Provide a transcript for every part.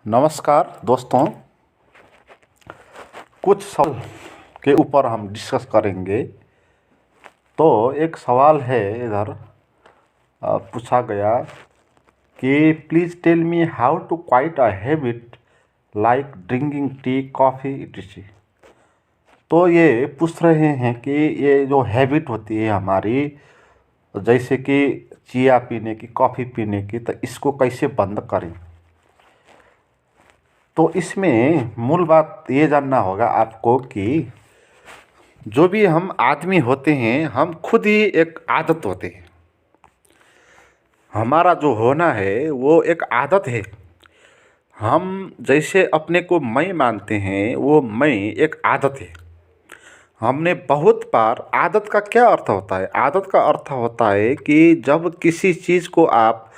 नमस्कार दोस्तों, कुछ सवाल के ऊपर हम डिस्कस करेंगे। तो एक सवाल है इधर पूछा गया कि please tell me how to quit a habit like drinking tea, coffee etc. तो ये पूछ रहे हैं कि ये जो हैबिट होती है हमारी, जैसे कि चिया पीने की, कॉफ़ी पीने की, तो इसको कैसे बंद करें। तो इसमें मूल बात ये जानना होगा आपको कि जो भी हम आदमी होते हैं, हम खुद ही एक आदत होते हैं। हमारा जो होना है वो एक आदत है। हम जैसे अपने को मैं मानते हैं, वो मैं एक आदत है। हमने बहुत बार, आदत का क्या अर्थ होता है? आदत का अर्थ होता है कि जब किसी चीज़ को आप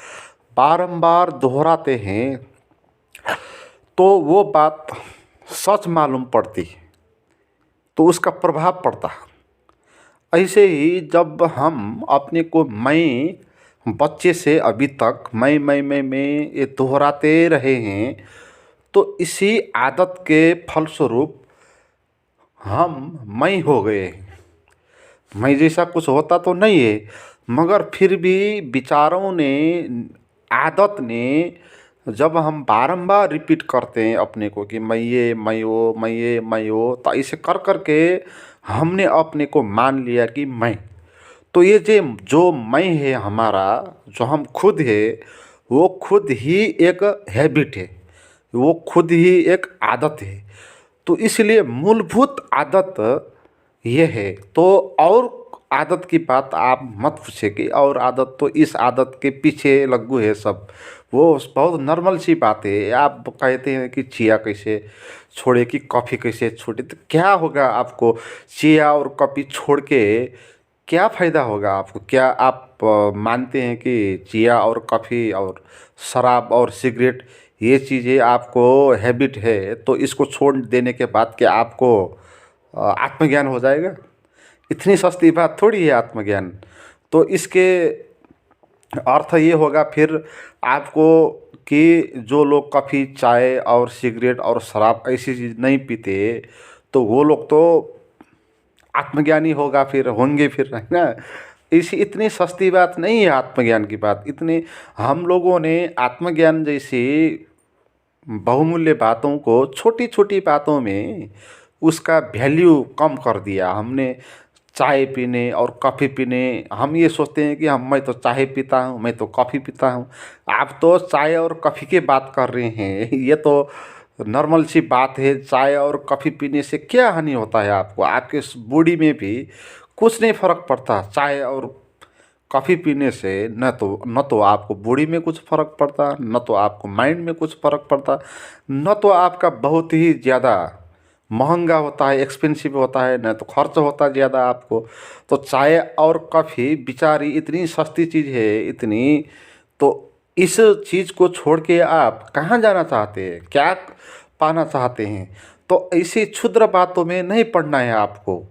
बारंबार दोहराते हैं तो वो बात सच मालूम पड़ती है, तो उसका प्रभाव पड़ता है। ऐसे ही जब हम अपने को मैं बच्चे से अभी तक मैं ये दोहराते रहे हैं, तो इसी आदत के फलस्वरूप हम मैं हो गए हैं। मैं जैसा कुछ होता तो नहीं है, मगर फिर भी विचारों ने, आदत ने, जब हम बारंबार रिपीट करते हैं अपने को कि मैं ये, मैं वो, मैं ये, मैं वो, तो ऐसे कर कर के हमने अपने को मान लिया कि मैं। तो ये जो मैं है हमारा, जो हम खुद है, वो खुद ही एक हैबिट है, वो खुद ही एक आदत है। तो इसलिए मूलभूत आदत ये है। तो और आदत की बात आप मत पूछे कि और आदत, तो इस आदत के पीछे लगू है सब, वो बहुत नॉर्मल सी बात है। आप कहते हैं कि चिया कैसे छोड़े, कि कॉफ़ी कैसे छोड़े, तो क्या होगा आपको? चिया और कॉफ़ी छोड़ के क्या फ़ायदा होगा आपको? क्या आप मानते हैं कि चिया और कॉफ़ी और शराब और सिगरेट, ये चीज़ें आपको हैबिट है, तो इसको छोड़ देने के बाद क्या आपको आत्मज्ञान हो जाएगा? इतनी सस्ती बात थोड़ी है आत्मज्ञान। तो इसके अर्थ ये होगा फिर आपको कि जो लोग कॉफ़ी, चाय और सिगरेट और शराब ऐसी चीज़ नहीं पीते, तो वो लोग तो आत्मज्ञानी होगा, फिर होंगे फिर, है ना। इसी इतनी सस्ती बात नहीं है आत्मज्ञान की बात। इतने हम लोगों ने आत्मज्ञान जैसी बहुमूल्य बातों को छोटी छोटी बातों में उसका वैल्यू कम कर दिया हमने। चाय पीने और कॉफ़ी पीने, हम ये सोचते हैं कि मैं तो चाय पीता हूँ, मैं तो कॉफ़ी पीता हूँ। आप तो चाय और कॉफ़ी की बात कर रहे हैं, ये तो नॉर्मल सी बात है। चाय और कॉफ़ी पीने से क्या हानि होता है आपको? आपके बॉडी में भी कुछ नहीं फ़र्क पड़ता। चाय और कॉफ़ी पीने से न तो आपको बॉडी में कुछ फ़र्क पड़ता, न तो आपको माइंड में कुछ फ़र्क पड़ता, न तो आपका बहुत ही ज़्यादा महंगा होता है, एक्सपेंसिव होता है, न तो खर्च होता है ज़्यादा आपको। तो चाय और कॉफ़ी बेचारी इतनी सस्ती चीज़ है, इतनी, तो इस चीज़ को छोड़ के आप कहाँ जाना चाहते हैं? क्या पाना चाहते हैं? तो ऐसी क्षुद्र बातों में नहीं पड़ना है आपको।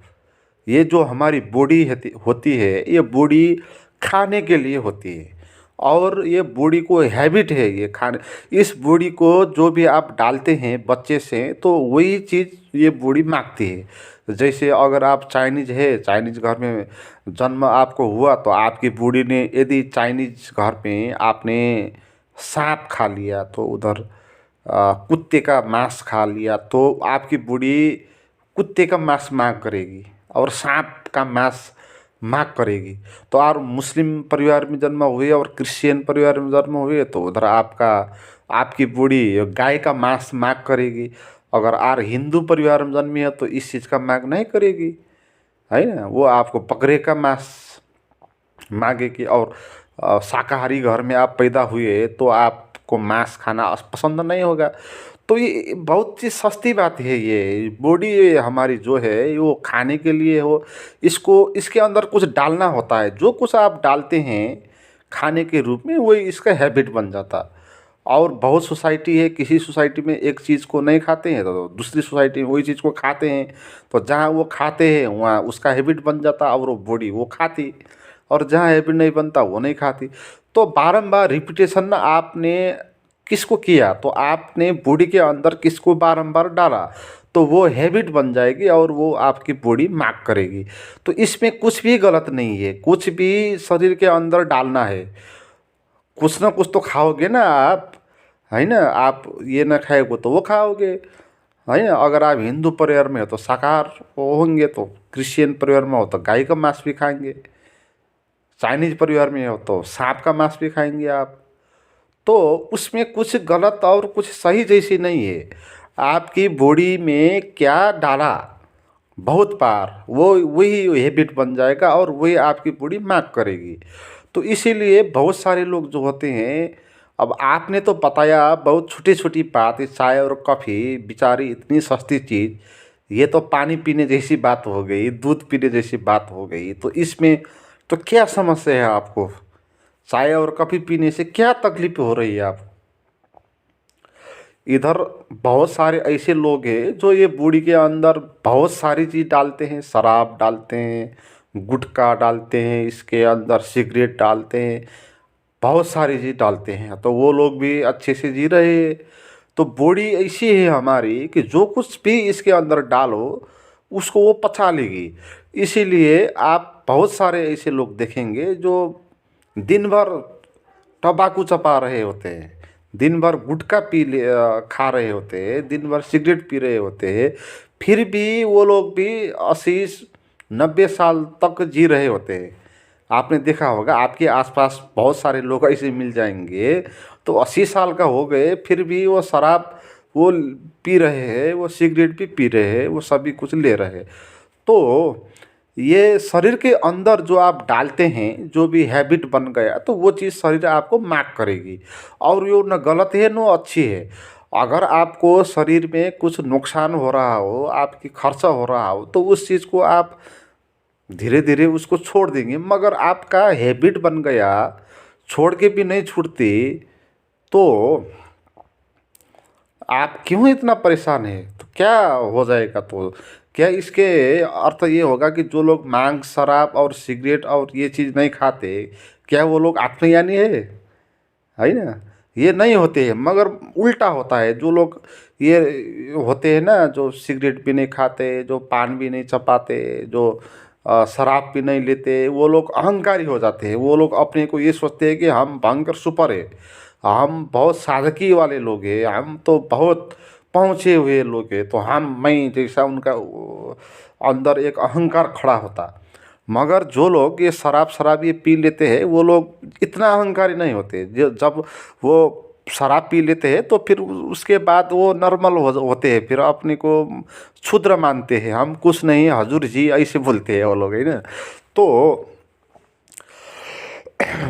ये जो हमारी बॉडी होती है, ये बॉडी खाने के लिए होती है, और ये बॉडी को हैबिट है ये खाने। इस बॉडी को जो भी आप डालते हैं बच्चे से, तो वही चीज़ ये बॉडी मांगती है। जैसे अगर आप चाइनीज़ है, चाइनीज़ घर में जन्म आपको हुआ, तो आपकी बॉडी ने, यदि चाइनीज़ घर में आपने सांप खा लिया, तो उधर कुत्ते का मांस खा लिया, तो आपकी बॉडी कुत्ते का मांस मांग करेगी और सांप का मांस मांग करेगी। तो आप मुस्लिम परिवार में जन्म हुए और क्रिश्चियन परिवार में जन्म हुए, तो उधर आपकी बॉडी गाय का मांस मांग करेगी। अगर आप हिंदू परिवार में जन्मी है, तो इस चीज़ का मांग नहीं करेगी, है ना। वो आपको बकरे का मांस मांगेगी। और शाकाहारी घर में आप पैदा हुए, तो आपको मांस खाना पसंद नहीं होगा। तो ये बहुत ही सस्ती बात है। ये बॉडी हमारी जो है, वो खाने के लिए हो, इसको इसके अंदर कुछ डालना होता है। जो कुछ आप डालते हैं खाने के रूप में, वही इसका हैबिट बन जाता। और बहुत सोसाइटी है, किसी सोसाइटी में एक चीज़ को नहीं खाते हैं, तो दूसरी सोसाइटी में वही चीज़ को खाते हैं। तो जहाँ वो खाते हैं वहाँ उसका हैबिट बन जाता, और वो बॉडी वो खाती। और जहाँ हैबिट नहीं बनता, वो नहीं खाती। तो बारंबार रिपीटेशन ना आपने किसको किया, तो आपने बॉडी के अंदर किसको बारंबार डाला, तो वो हैबिट बन जाएगी और वो आपकी बॉडी मार्क करेगी। तो इसमें कुछ भी गलत नहीं है, कुछ भी शरीर के अंदर डालना है, कुछ ना कुछ तो खाओगे ना आप, है ना। आप ये ना खाओगे तो वो खाओगे, है ना। अगर आप हिंदू परिवार में हो तो शाकाहार वो होंगे, तो क्रिश्चियन परिवार में हो तो गाय का मांस भी खाएंगे, चाइनीज परिवार में हो तो सांप का मांस भी खाएंगे आप। तो उसमें कुछ गलत और कुछ सही जैसी नहीं है। आपकी बॉडी में क्या डाला बहुत बार, वो वही हैबिट बन जाएगा और वही आपकी बॉडी मार्क करेगी। तो इसीलिए बहुत सारे लोग जो होते हैं, अब आपने तो बताया बहुत छोटी छोटी बात, ये चाय और कॉफ़ी बेचारी इतनी सस्ती चीज़, ये तो पानी पीने जैसी बात हो गई, दूध पीने जैसी बात हो गई। तो इसमें तो क्या समस्या है आपको, चाय और कॉफ़ी पीने से क्या तकलीफ हो रही है आपको। इधर बहुत सारे ऐसे लोग हैं जो ये बूढ़ी के अंदर बहुत सारी चीज़ डालते हैं, शराब डालते हैं, गुटखा डालते हैं, इसके अंदर सिगरेट डालते हैं, बहुत सारी चीज़ डालते हैं, तो वो लोग भी अच्छे से जी रहे हैं। तो बॉडी ऐसी है हमारी कि जो कुछ भी इसके अंदर डालो उसको वो पचा लेगी। इसीलिए आप बहुत सारे ऐसे लोग देखेंगे जो दिन भर तंबाकू चबा रहे होते हैं, दिन भर गुटखा खा रहे होते हैं, दिन भर सिगरेट पी रहे होते हैं, फिर भी वो लोग भी 80-90 साल तक जी रहे होते हैं। आपने देखा होगा आपके आसपास बहुत सारे लोग ऐसे मिल जाएंगे, तो 80 साल का हो गए फिर भी वो शराब वो पी रहे हैं, वो सिगरेट भी पी रहे हैं, वो सभी कुछ ले रहे हैं। तो ये शरीर के अंदर जो आप डालते हैं, जो भी हैबिट बन गया, तो वो चीज़ शरीर आपको मार्क करेगी। और यो न गलत है न अच्छी है। अगर आपको शरीर में कुछ नुकसान हो रहा हो, आपकी खर्चा हो रहा हो, तो उस चीज़ को आप धीरे धीरे उसको छोड़ देंगे। मगर आपका हैबिट बन गया, छोड़ के भी नहीं छूटती, तो आप क्यों इतना परेशान हैं, तो क्या हो जाएगा। तो क्या इसके अर्थ ये होगा कि जो लोग मांस, शराब और सिगरेट और ये चीज़ नहीं खाते, क्या वो लोग आत्मज्ञानी है ना। ये नहीं होते हैं, मगर उल्टा होता है। जो लोग ये होते हैं ना, जो सिगरेट भी नहीं खाते, जो पान भी नहीं चबाते, जो शराब भी नहीं लेते, वो लोग अहंकारी हो जाते हैं। वो लोग अपने को ये सोचते हैं कि हम भयंकर सुपर है, हम बहुत साधकी वाले लोग हैं, हम तो बहुत पहुँचे हुए लोग हैं, तो मैं जैसा उनका अंदर एक अहंकार खड़ा होता। मगर जो लोग ये शराब ये पी लेते हैं, वो लोग इतना अहंकारी नहीं होते। जो जब वो शराब पी लेते हैं तो फिर उसके बाद वो नॉर्मल होते हैं, फिर अपने को क्षुद्र मानते हैं, हम कुछ नहीं हजूर जी ऐसे बोलते हैं वो लोग, है ना। तो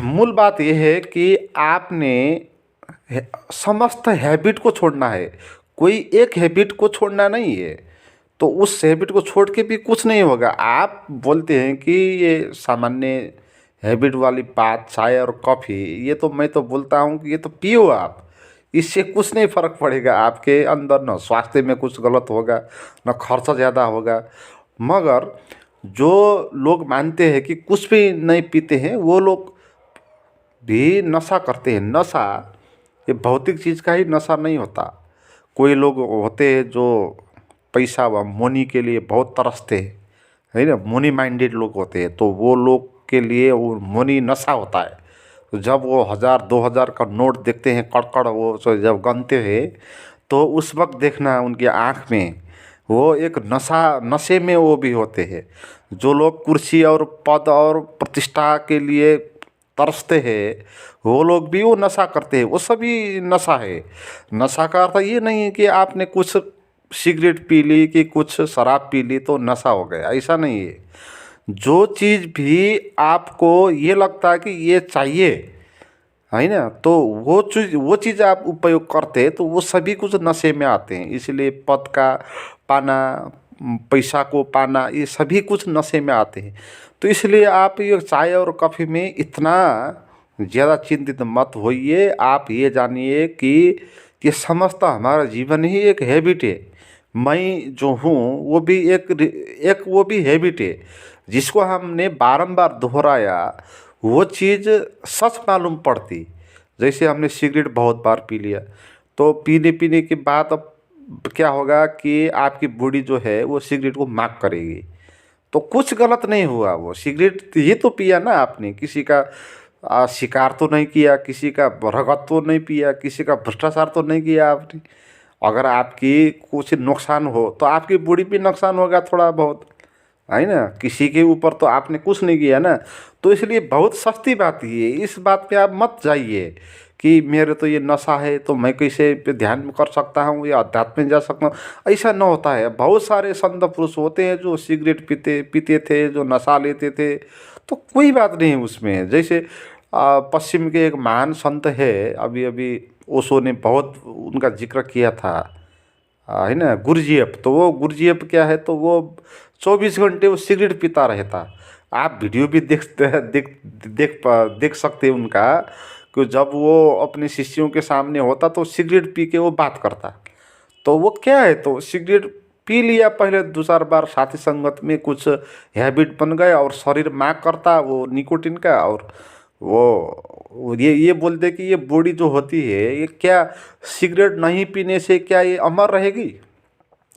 मूल बात यह है कि आपने समस्त हैबिट को छोड़ना है, कोई एक हैबिट को छोड़ना नहीं है। तो उस हैबिट को छोड़ के भी कुछ नहीं होगा। आप बोलते हैं कि ये सामान्य हैबिट वाली बात, चाय और कॉफ़ी, ये तो मैं तो बोलता हूँ कि ये तो पियो आप, इससे कुछ नहीं फ़र्क पड़ेगा आपके अंदर, न स्वास्थ्य में कुछ गलत होगा, न खर्चा ज़्यादा होगा। मगर जो लोग मानते हैं कि कुछ भी नहीं पीते हैं, वो लोग भी नशा करते हैं। नशा ये भौतिक चीज़ का ही नशा नहीं होता। कोई लोग होते हैं जो पैसा व मनी के लिए बहुत तरसते हैं, है ना, मनी माइंडेड लोग होते हैं, तो वो लोग के लिए वो मनी नशा होता है। तो जब वो 1000-2000 का नोट देखते हैं, कड़कड़ वो जब गनते हैं, तो उस वक्त देखना उनकी आँख में वो एक नशे में वो भी होते हैं। जो लोग कुर्सी और पद और प्रतिष्ठा के लिए तरसते हैं, वो लोग भी वो नशा करते हैं, वो सभी नशा है। नशा का अर्थ ये नहीं है कि आपने कुछ सिगरेट पी ली कि कुछ शराब पी ली तो नशा हो गया, ऐसा नहीं है। जो चीज़ भी आपको ये लगता है कि ये चाहिए, है ना, तो वो चीज़ आप उपयोग करते हैं, तो वो सभी कुछ नशे में आते हैं। इसलिए पद का पाना, पैसा को पाना, ये सभी कुछ नशे में आते हैं। तो इसलिए आप ये चाय और कॉफ़ी में इतना ज़्यादा चिंतित मत होइए। आप ये जानिए कि ये समस्त हमारा जीवन ही एक हैबिट है। मैं जो हूँ वो भी एक वो भी हैबिट है, जिसको हमने बारंबार दोहराया वो चीज़ सच मालूम पड़ती। जैसे हमने सिगरेट बहुत बार पी लिया, तो पीने पीने के बाद अब क्या होगा कि आपकी बॉडी जो है वो सिगरेट को माफ़ करेगी। तो कुछ गलत नहीं हुआ, वो सिगरेट ही तो पिया ना आपने, किसी का शिकार तो नहीं किया, किसी का रगत तो नहीं पिया, किसी का भ्रष्टाचार तो नहीं किया आपने। अगर आपकी कुछ नुकसान हो तो आपकी बॉडी पे नुकसान होगा थोड़ा बहुत, है ना, किसी के ऊपर तो आपने कुछ नहीं किया ना। तो इसलिए बहुत सस्ती बात ही है, इस बात पे आप मत जाइए कि मेरे तो ये नशा है तो मैं कैसे पे ध्यान कर सकता हूँ या अध्यात्म में जा सकता हूँ। ऐसा न होता है। बहुत सारे संत पुरुष होते हैं जो सिगरेट पीते पीते थे, जो नशा लेते थे, तो कोई बात नहीं है उसमें। जैसे पश्चिम के एक महान संत है, अभी अभी ओशो ने बहुत उनका जिक्र किया था, है ना, गुरजियप। तो वो गुरजियप क्या है, तो वो 24 घंटे वो सिगरेट पीता रहता। आप वीडियो भी देख सकते हैं उनका, कि जब वो अपने शिष्यों के सामने होता तो सिगरेट पी के वो बात करता। तो वो क्या है, तो सिगरेट पी लिया पहले 2 4 बार साथी संगत में, कुछ हैबिट बन गया और शरीर मांग करता वो निकोटिन का। और वो ये बोलते कि ये बॉडी जो होती है ये क्या सिगरेट नहीं पीने से क्या ये अमर रहेगी?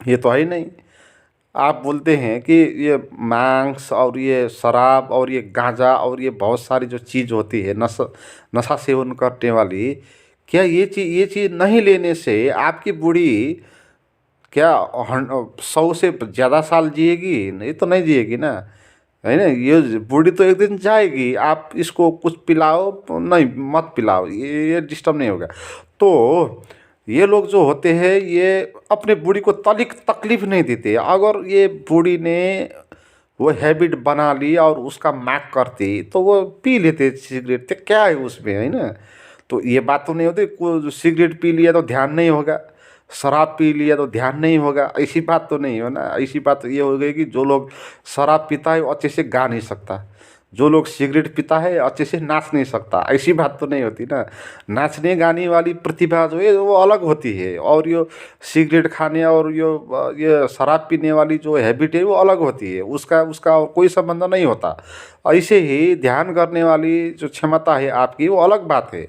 ये तो है ही नहीं। आप बोलते हैं कि ये मांस और ये शराब और ये गांजा और ये बहुत सारी जो चीज़ होती है नशा नशा सेवन करने वाली, क्या ये चीज़ नहीं लेने से आपकी बॉडी क्या 100 से ज़्यादा साल जिएगी? नहीं तो नहीं जिएगी ना, है ना। ये बूढ़ी तो एक दिन जाएगी। आप इसको कुछ पिलाओ नहीं, मत पिलाओ, ये डिस्टर्ब नहीं होगा। तो ये लोग जो होते हैं ये अपने बूढ़ी को तकलीफ नहीं देते। अगर ये बूढ़ी ने वो हैबिट बना ली और उसका मैक करती तो वो पी लेते सिगरेट, तो क्या है उसमें, है ना। तो ये बात तो नहीं होती को सिगरेट पी लिया तो ध्यान नहीं होगा, शराब पी लिया तो ध्यान नहीं होगा, ऐसी बात तो नहीं हो ना। ऐसी बात तो ये हो गई कि जो लोग शराब पीता है वो अच्छे से गा नहीं सकता, जो लोग सिगरेट पीता है अच्छे से नाच नहीं सकता, ऐसी बात तो नहीं होती ना। नाचने गाने वाली प्रतिभा जो है वो अलग होती है, और ये सिगरेट खाने और ये शराब पीने वाली जो हैबिट है वो अलग होती है, उसका उसका और कोई संबंध नहीं होता। ऐसे ही ध्यान करने वाली जो क्षमता है आपकी वो अलग बात है।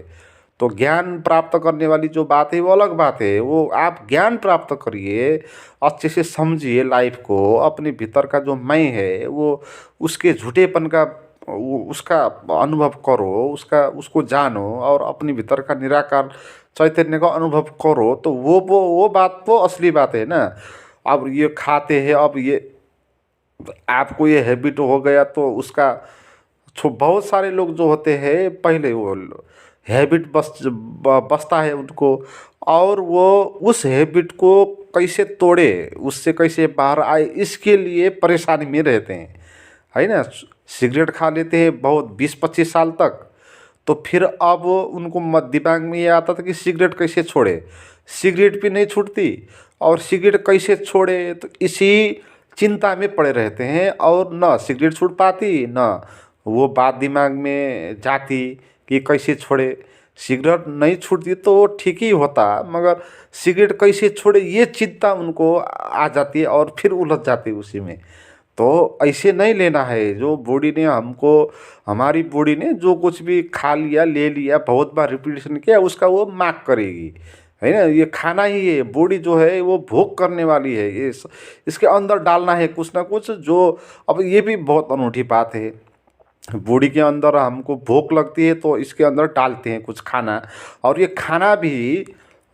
तो ज्ञान प्राप्त करने वाली जो बात है वो अलग बात है। वो आप ज्ञान प्राप्त करिए, अच्छे से समझिए लाइफ को, अपने भीतर का जो मैं है वो उसके झूठेपन का वो उसका अनुभव करो, उसका उसको जानो और अपने भीतर का निराकार चैतन्य का अनुभव करो। तो वो बात तो असली बात है ना। अब ये खाते हैं, अब ये आपको ये हैबिट हो गया तो उसका बहुत सारे लोग जो होते हैं पहले वो हैबिट बसता है उनको, और वो उस हैबिट को कैसे तोड़े, उससे कैसे बाहर आए, इसके लिए परेशानी में रहते हैं, है ना। सिगरेट खा लेते हैं बहुत 20 25 साल तक, तो फिर अब उनको दिमाग में ये आता था कि सिगरेट कैसे छोड़े, सिगरेट भी नहीं छूटती और सिगरेट कैसे छोड़े, तो इसी चिंता में पड़े रहते हैं और ना सिगरेट छूट पाती ना वो बात दिमाग में जाती कि कैसे छोड़े। सिगरेट नहीं छूटती तो वो ठीक ही होता, मगर सिगरेट कैसे छोड़े ये चिंता उनको आ जाती है और फिर उलझ जाती है उसी में। तो ऐसे नहीं लेना है। जो बॉडी ने हमको, हमारी बॉडी ने जो कुछ भी खा लिया ले लिया बहुत बार रिपीटेशन किया उसका वो मार्क करेगी, है ना। ये खाना ही है, बॉडी जो है वो भोग करने वाली है, ये इसके अंदर डालना है कुछ ना कुछ। जो अब ये भी बहुत अनूठी बात है, बॉडी के अंदर हमको भूख लगती है तो इसके अंदर डालते हैं कुछ खाना, और ये खाना भी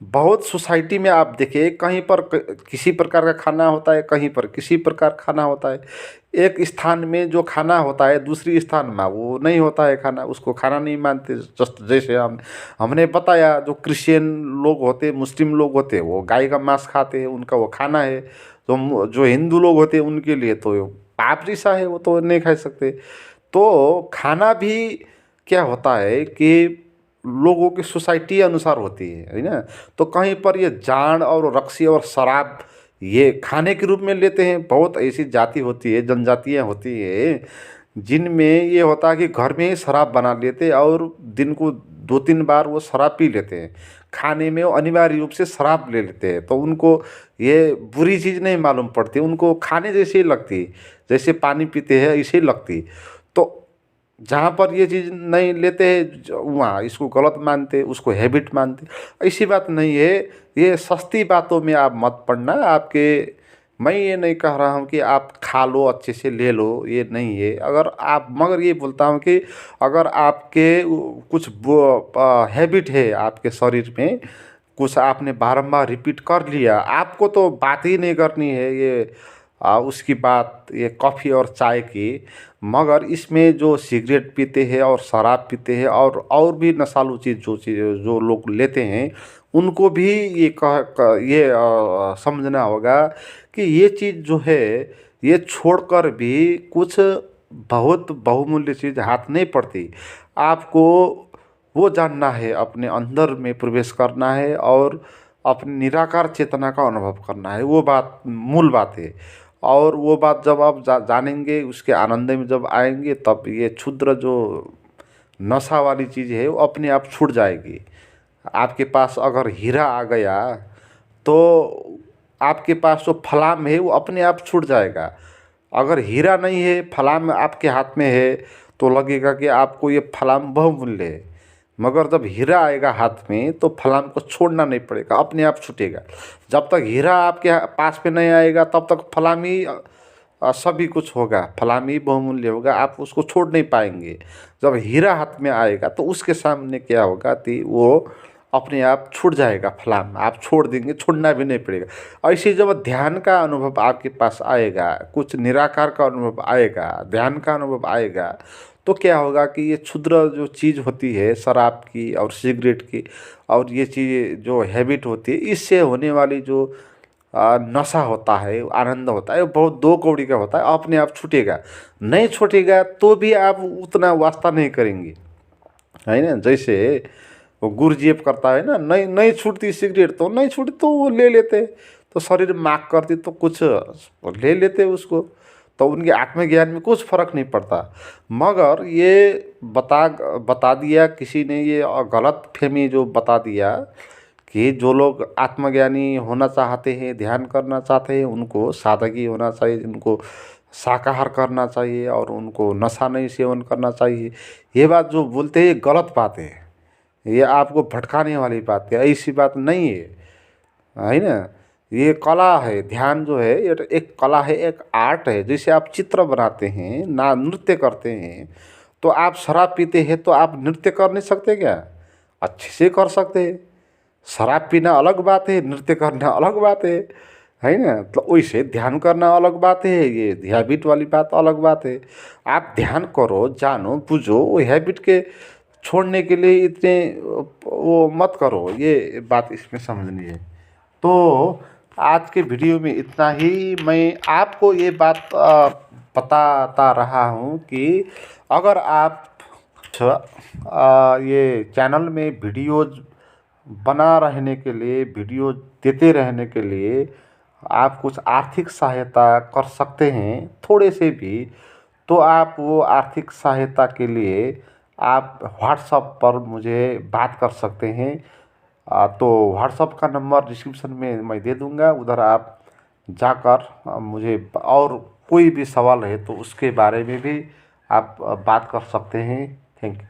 बहुत सोसाइटी में आप देखिए कहीं पर किसी प्रकार का खाना होता है, कहीं पर किसी प्रकार खाना होता है। एक स्थान में जो खाना होता है दूसरी स्थान में वो नहीं होता है खाना, उसको खाना नहीं मानते। जस्ट जैसे हमने बताया जो क्रिश्चियन लोग होते, मुस्लिम लोग होते, वो गाय का मांस खाते हैं, उनका वो खाना है। जो हिंदू लोग होते हैं उनके लिए तो पाप जैसा है, वो तो नहीं खा सकते। तो खाना भी क्या होता है कि लोगों की सोसाइटी अनुसार होती है ना। तो कहीं पर ये जान और रक्सी और शराब ये खाने के रूप में लेते हैं। बहुत ऐसी जाति होती है, जनजातियाँ होती है जिनमें ये होता है कि घर में ही शराब बना लेते हैं और दिन को 2 3 बार वो शराब पी लेते हैं। खाने में वो अनिवार्य रूप से शराब ले लेते हैं, तो उनको ये बुरी चीज़ नहीं मालूम पड़ती, उनको खाने जैसे ही लगती, जैसे पानी पीते हैं ऐसे ही लगती। तो जहाँ पर ये चीज़ नहीं लेते हैं वहाँ इसको गलत मानते, उसको हैबिट मानते। ऐसी बात नहीं है। ये सस्ती बातों में आप मत पड़ना। आपके मैं ये नहीं कह रहा हूँ कि आप खा लो अच्छे से ले लो, ये नहीं है। अगर आप मगर ये बोलता हूँ कि अगर आपके कुछ हैबिट है आपके शरीर में, कुछ आपने बारंबार रिपीट कर लिया, आपको तो बात ही नहीं करनी है ये उसकी बात, ये कॉफ़ी और चाय की। मगर इसमें जो सिगरेट पीते हैं और शराब पीते हैं और भी नशालु चीज़ जो लोग लेते हैं, उनको भी ये ये समझना होगा कि ये चीज़ जो है ये छोड़कर भी कुछ बहुत बहुमूल्य चीज़ हाथ नहीं पड़ती। आपको वो जानना है, अपने अंदर में प्रवेश करना है और अपनी निराकार चेतना का अनुभव करना है। वो बात मूल बात है। और वो बात जब आप जानेंगे, उसके आनंद में जब आएंगे, तब ये क्षुद्र जो नशा वाली चीज़ है वो अपने आप छूट जाएगी। आपके पास अगर हीरा आ गया तो आपके पास जो फलाम है वो अपने आप छूट जाएगा। अगर हीरा नहीं है, फलाम आपके हाथ में है, तो लगेगा कि आपको ये फलाम बहुमूल्य है। मगर जब हीरा आएगा हाथ में तो फलाम को छोड़ना नहीं पड़ेगा, अपने आप छूटेगा। जब तक हीरा आपके पास में नहीं आएगा तब तक फलाम ही सभी कुछ होगा, फलाम ही बहुमूल्य होगा, आप उसको छोड़ नहीं पाएंगे। जब हीरा हाथ में आएगा तो उसके सामने क्या होगा कि वो अपने आप छूट जाएगा, फलाम आप छोड़ देंगे, छोड़ना भी नहीं पड़ेगा। ऐसे जब ध्यान का अनुभव आपके पास आएगा, कुछ निराकार का अनुभव आएगा, ध्यान का अनुभव आएगा, तो क्या होगा कि ये क्षुद्र जो चीज़ होती है शराब की और सिगरेट की और ये चीज़ जो हैबिट होती है, इससे होने वाली जो नशा होता है, आनंद होता है, वो बहुत दो कौड़ी का होता है, अपने आप छूटेगा। नहीं छूटेगा तो भी आप उतना वास्ता नहीं करेंगे, है ना। जैसे वो गुरजेब करता है ना, नहीं नहीं छूटती सिगरेट तो नहीं छूटती तो वो ले लेते, तो शरीर मांग करती तो कुछ ले लेते उसको, तो उनके आत्मज्ञान में कुछ फर्क नहीं पड़ता। मगर ये बता दिया किसी ने, ये गलत फहमी जो बता दिया कि जो लोग आत्मज्ञानी होना चाहते हैं, ध्यान करना चाहते हैं, उनको सादगी होना चाहिए, उनको शाकाहार करना चाहिए और उनको नशा नहीं सेवन करना चाहिए। ये बात जो बोलते हैं ये गलत बात है, ये आपको भटकाने वाली बात है, ऐसी बात नहीं है ना। ये कला है, ध्यान जो है ये एक कला है, एक आर्ट है। जैसे आप चित्र बनाते हैं ना, नृत्य करते हैं, तो आप शराब पीते हैं तो आप नृत्य कर नहीं सकते क्या? अच्छे से कर सकते हैं। शराब पीना अलग बात है, नृत्य करना अलग बात है ना। तो वैसे ध्यान करना अलग बात है, ये हैबिट वाली बात अलग बात है। आप ध्यान करो, जानो, बुझो, वो हैबिट के छोड़ने के लिए इतने वो मत करो, ये बात इसमें समझनी है। तो आज के वीडियो में इतना ही। मैं आपको ये बात बताता रहा हूँ कि अगर आप ये चैनल में वीडियोज बना रहने के लिए, वीडियो देते रहने के लिए आप कुछ आर्थिक सहायता कर सकते हैं, थोड़े से भी। तो आप वो आर्थिक सहायता के लिए आप व्हाट्सएप पर मुझे बात कर सकते हैं। तो व्हाट्सएप का नंबर डिस्क्रिप्शन में मैं दे दूँगा, उधर आप जाकर मुझे और कोई भी सवाल है तो उसके बारे में भी आप बात कर सकते हैं। Thank you.